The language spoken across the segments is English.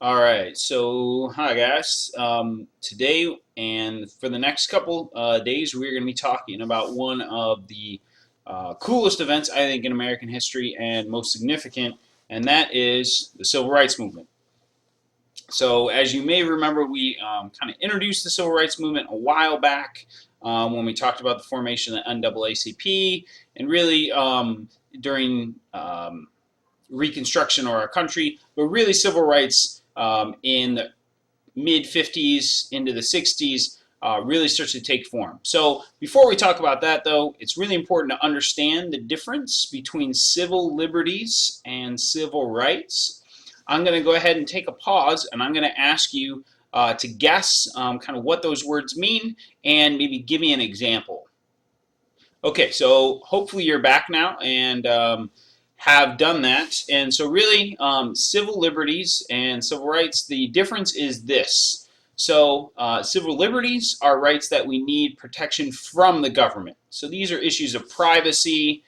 All right, so hi guys. Today and for the next couple days, we're going to be talking about one of the coolest events I think in American history and most significant, and that is the Civil Rights Movement. So, as you may remember, we kind of introduced the Civil Rights Movement a while back when we talked about the formation of the NAACP, and really during Reconstruction of our country, but really civil rights in the mid 50s into the 60s really starts to take form. So before we talk about that, though, it's really important to understand the difference between civil liberties and civil rights. I'm going to go ahead and take a pause, and I'm going to ask you to guess kind of what those words mean and maybe give me an example. Okay, so hopefully you're back now and have done that. And so really, civil liberties and civil rights, the difference is this. So civil liberties are rights that we need protection from the government. So these are issues of privacy,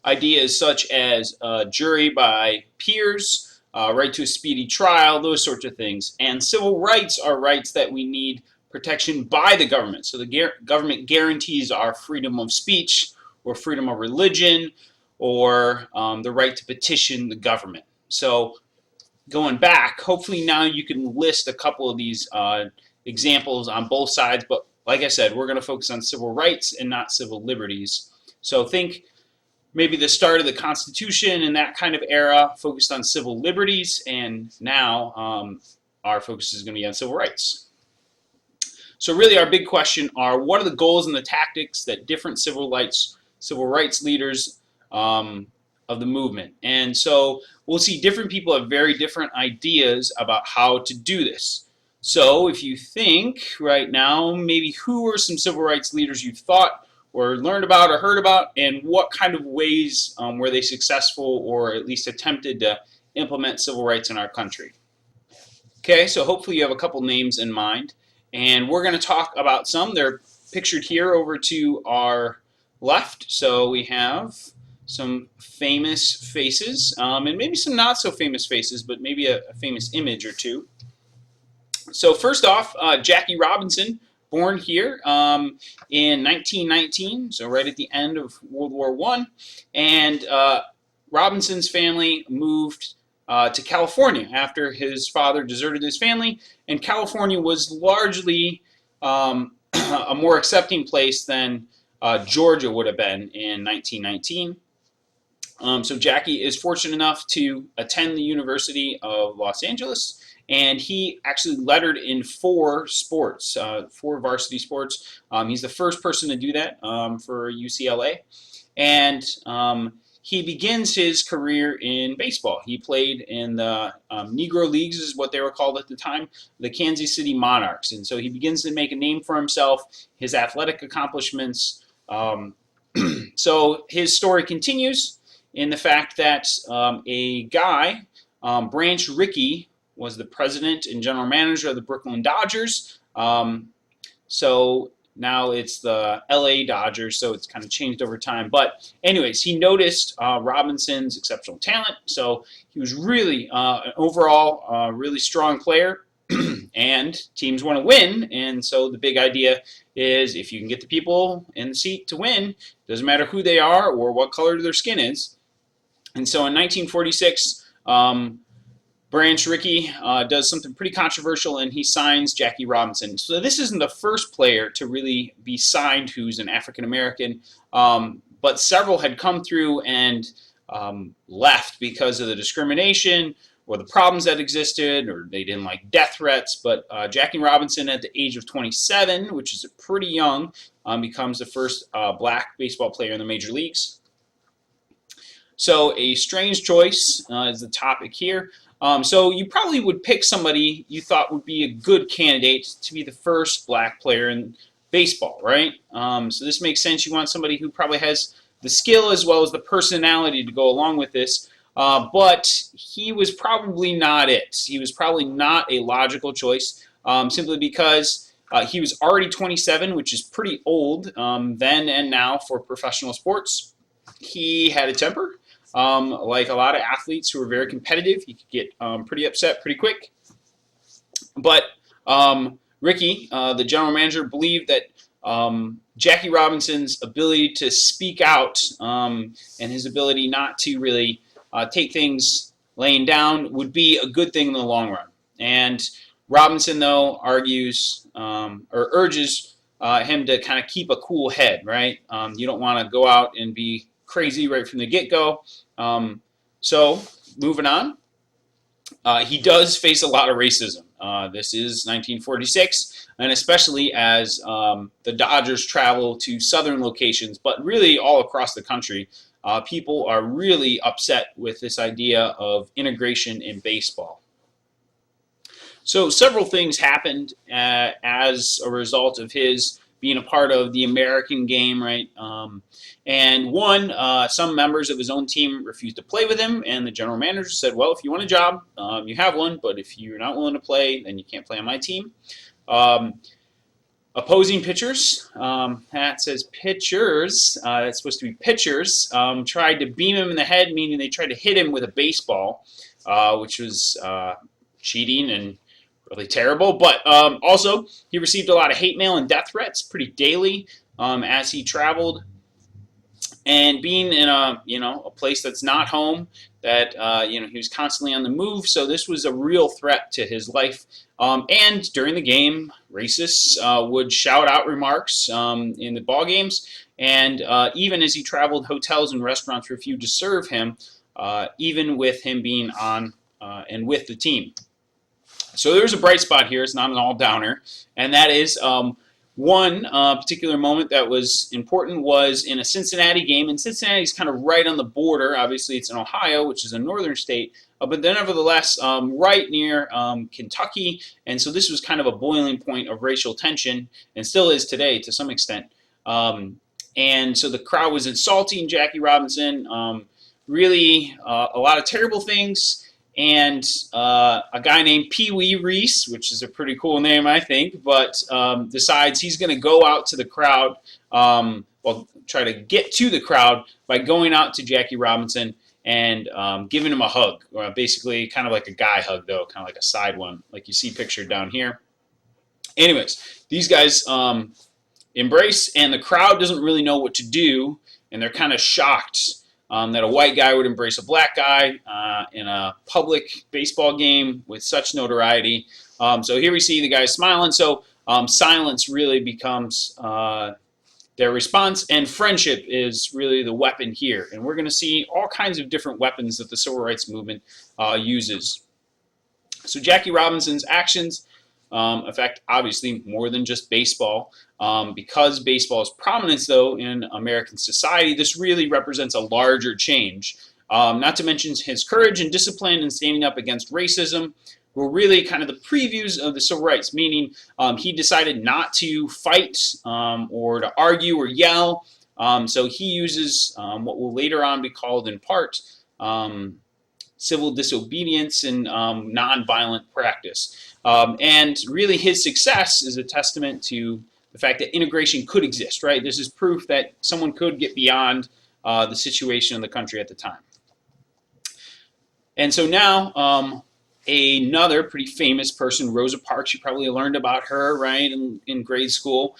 ideas such as jury by peers, right to a speedy trial, those sorts of things. And civil rights are rights that we need protection by the government. So the government guarantees our freedom of speech or freedom of religion or the right to petition the government. So going back, hopefully now you can list a couple of these examples on both sides. But like I said, we're going to focus on civil rights and not civil liberties. So think maybe the start of the Constitution and that kind of era focused on civil liberties, and now our focus is going to be on civil rights. So really our big question are, what are the goals and the tactics that different civil rights leaders of the movement? And so we'll see different people have very different ideas about how to do this. So if you think right now, maybe who are some civil rights leaders you've thought or learned about or heard about, and what kind of ways were they successful or at least attempted to implement civil rights in our country? Okay, so hopefully you have a couple names in mind, and we're going to talk about some. They're pictured here over to our left. So we have some famous faces, and maybe some not so famous faces, but maybe a famous image or two. So first off, Jackie Robinson, born here in 1919, so right at the end of World War I, and Robinson's family moved to California after his father deserted his family, and California was largely a more accepting place than Georgia would have been in 1919. So Jackie is fortunate enough to attend the University of Los Angeles, and he actually lettered in four sports, four varsity sports. He's the first person to do that for UCLA, and he begins his career in baseball. He played in the Negro Leagues, is what they were called at the time, the Kansas City Monarchs. And so he begins to make a name for himself, his athletic accomplishments. So his story continues in the fact that a guy, Branch Rickey, was the president and general manager of the Brooklyn Dodgers. So now it's the LA Dodgers, so it's kind of changed over time. But anyways, he noticed Robinson's exceptional talent. So he was really an overall really strong player, and teams want to win. And so the big idea is if you can get the people in the seat to win, doesn't matter who they are or what color their skin is. And so in 1946, Branch Rickey does something pretty controversial, and he signs Jackie Robinson. So this isn't the first player to really be signed who's an African American, but several had come through and left because of the discrimination or the problems that existed, or they didn't like death threats. But Jackie Robinson, at the age of 27, which is pretty young, becomes the first black baseball player in the major leagues. So a strange choice is the topic here. So you probably would pick somebody you thought would be a good candidate to be the first black player in baseball, right? So this makes sense. You want somebody who probably has the skill as well as the personality to go along with this. But he was probably not it. He was probably not a logical choice, simply because he was already 27, which is pretty old then and now for professional sports. He had a temper. like a lot of athletes who are very competitive, he could get pretty upset pretty quick. But Ricky, the general manager, believed that Jackie Robinson's ability to speak out and his ability not to really take things laying down would be a good thing in the long run. And Robinson, though, argues or urges him to kind of keep a cool head, right? You don't want to go out and be crazy right from the get-go. So moving on, he does face a lot of racism. This is 1946, and especially as the Dodgers travel to southern locations, but really all across the country, people are really upset with this idea of integration in baseball. So several things happened as a result of his being a part of the American game, right? And one, some members of his own team refused to play with him, and the general manager said, well, if you want a job, you have one, but if you're not willing to play, then you can't play on my team. Opposing pitchers, that says pitchers, it's supposed to be pitchers, tried to beam him in the head, meaning they tried to hit him with a baseball, which was cheating and really terrible. But also, he received a lot of hate mail and death threats pretty daily as he traveled. And being in a place that's not home, that he was constantly on the move, so this was a real threat to his life. And during the game, racists would shout out remarks in the ball games, and even as he traveled, hotels and restaurants refused to serve him, even with him being on and with the team. So there's a bright spot here. It's not an all-downer, and that is one particular moment that was important was in a Cincinnati game, and Cincinnati's kind of right on the border. Obviously, it's in Ohio, which is a northern state, but then nevertheless right near Kentucky, and so this was kind of a boiling point of racial tension, and still is today to some extent. And so the crowd was insulting Jackie Robinson, really a lot of terrible things. And a guy named Pee Wee Reese, which is a pretty cool name, I think, but decides he's going to go out to the crowd, try to get to the crowd by going out to Jackie Robinson and giving him a hug, or basically kind of like a guy hug, though, kind of like a side one, like you see pictured down here. Anyways, these guys embrace, and the crowd doesn't really know what to do, and they're kind of shocked that a white guy would embrace a black guy in a public baseball game with such notoriety. So here we see the guy smiling. So silence really becomes their response, and friendship is really the weapon here. And we're going to see all kinds of different weapons that the civil rights movement uses. So Jackie Robinson's actions affect obviously more than just baseball. Because baseball's prominence, though, in American society, this really represents a larger change. Not to mention his courage and discipline in standing up against racism were really kind of the previews of the civil rights, meaning he decided not to fight or to argue or yell. So he uses what will later on be called in part civil disobedience and nonviolent practice. And really his success is a testament to the fact that integration could exist, right? This is proof that someone could get beyond the situation in the country at the time. And so now another pretty famous person, Rosa Parks, you probably learned about her, right, in grade school.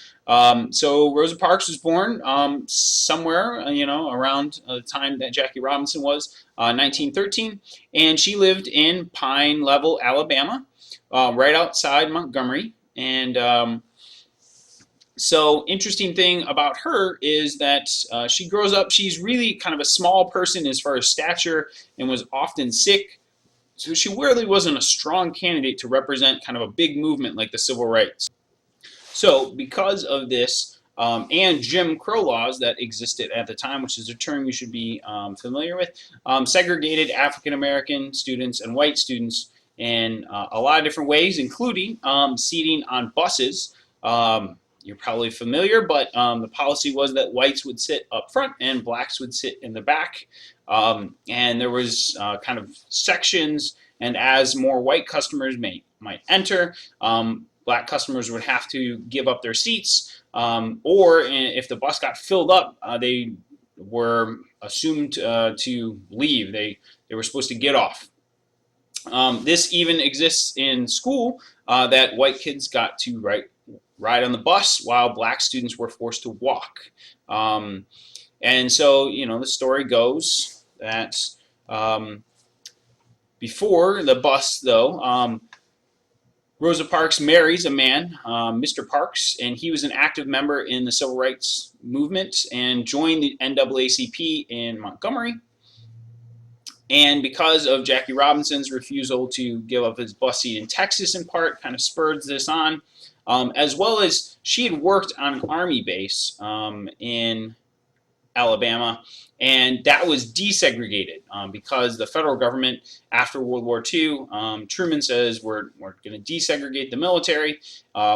So Rosa Parks was born somewhere, around the time that Jackie Robinson was, 1913, and she lived in Pine Level, Alabama, right outside Montgomery. And so interesting thing about her is that she grows up, she's really kind of a small person as far as stature and was often sick. So she really wasn't a strong candidate to represent kind of a big movement like the civil rights. So because of this and Jim Crow laws that existed at the time, which is a term you should be familiar with, segregated African American students and white students in a lot of different ways, including seating on buses. You're probably familiar, but the policy was that whites would sit up front and blacks would sit in the back. And there was kind of sections, and as more white customers might enter, black customers would have to give up their seats, or if the bus got filled up, they were assumed to leave. They were supposed to get off. This even exists in school, that white kids got to ride on the bus while black students were forced to walk. And so, the story goes that before the bus, though, Rosa Parks marries a man, Mr. Parks, and he was an active member in the civil rights movement and joined the NAACP in Montgomery. And because of Jackie Robinson's refusal to give up his bus seat in Texas, in part, kind of spurred this on, as well as she had worked on an Army base in Alabama, and that was desegregated because the federal government, after World War II, Truman says we're going to desegregate the military,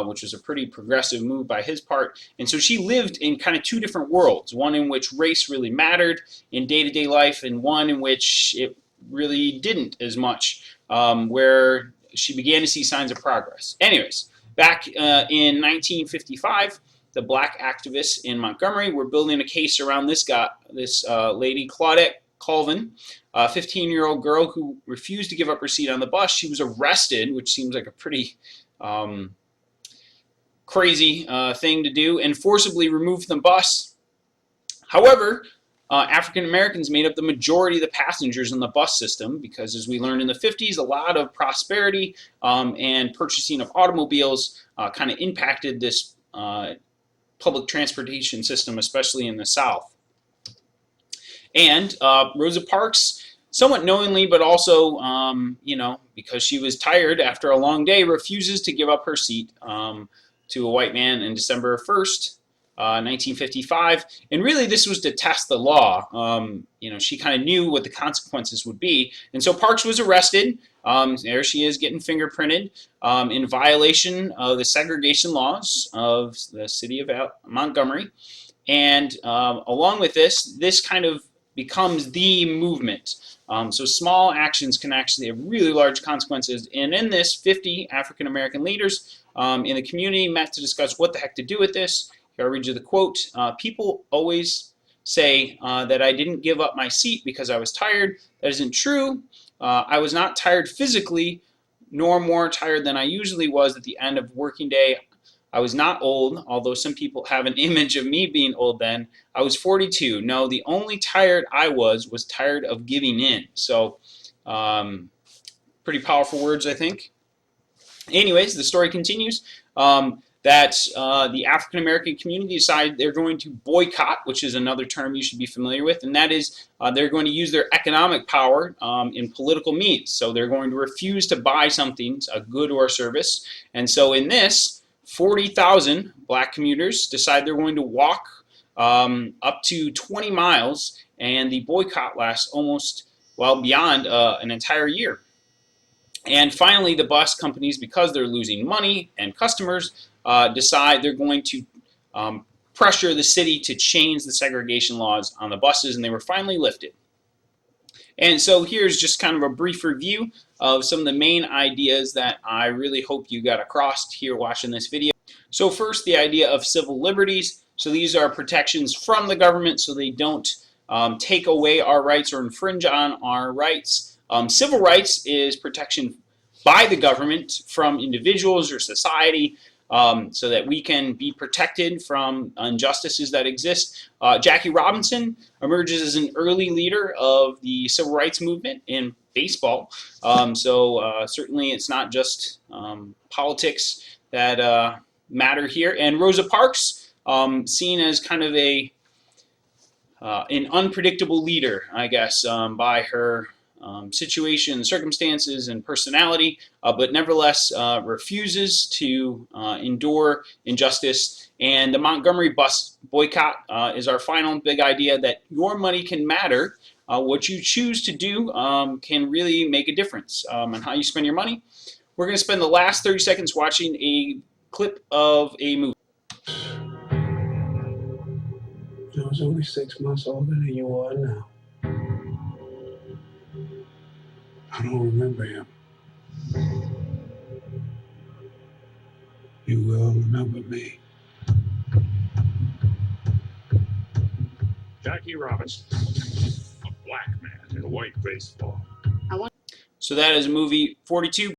which was a pretty progressive move by his part. And so she lived in kind of two different worlds, one in which race really mattered in day-to-day life, and one in which it really didn't as much, where she began to see signs of progress. Anyways, back in 1955, the black activists in Montgomery were building a case around this lady, Claudette Colvin, a 15-year-old girl who refused to give up her seat on the bus. She was arrested, which seems like a pretty crazy thing to do, and forcibly removed from the bus. However, African Americans made up the majority of the passengers in the bus system because, as we learned in the 50s, a lot of prosperity and purchasing of automobiles kind of impacted this public transportation system, especially in the South. And Rosa Parks, somewhat knowingly, but also, because she was tired after a long day, refuses to give up her seat to a white man in December 1st, 1955. And really, this was to test the law. She kind of knew what the consequences would be. And so Parks was arrested. There she is getting fingerprinted in violation of the segregation laws of the city of Montgomery. And along with this kind of becomes the movement. So small actions can actually have really large consequences. And in this, 50 African American leaders in the community met to discuss what the heck to do with this. Here, I'll read you the quote. People always say that I didn't give up my seat because I was tired. That isn't true. I was not tired physically, nor more tired than I usually was at the end of working day. I was not old, although some people have an image of me being old then. I was 42. No, the only tired I was tired of giving in. So, pretty powerful words, I think. Anyways, the story continues. That the African American community decided they're going to boycott, which is another term you should be familiar with, and that is they're going to use their economic power in political means. So they're going to refuse to buy something, a good or a service. And so in this, 40,000 black commuters decide they're going to walk up to 20 miles, and the boycott lasts beyond an entire year. And finally, the bus companies, because they're losing money and customers, decide they're going to pressure the city to change the segregation laws on the buses, and they were finally lifted. And so here's just kind of a brief review of some of the main ideas that I really hope you got across here watching this video. So first, the idea of civil liberties. So these are protections from the government so they don't take away our rights or infringe on our rights. Civil rights is protection by the government from individuals or society so that we can be protected from injustices that exist. Jackie Robinson emerges as an early leader of the civil rights movement in baseball. So certainly it's not just politics that matter here. And Rosa Parks, seen as kind of an unpredictable leader, I guess, by her situation, circumstances, and personality, but nevertheless refuses to endure injustice. And the Montgomery bus boycott is our final big idea that your money can matter. What you choose to do can really make a difference on how you spend your money. We're going to spend the last 30 seconds watching a clip of a movie. I was only 6 months older than you are now. I don't remember him. You will remember me. Jackie Robinson. white baseball. So that is movie 42.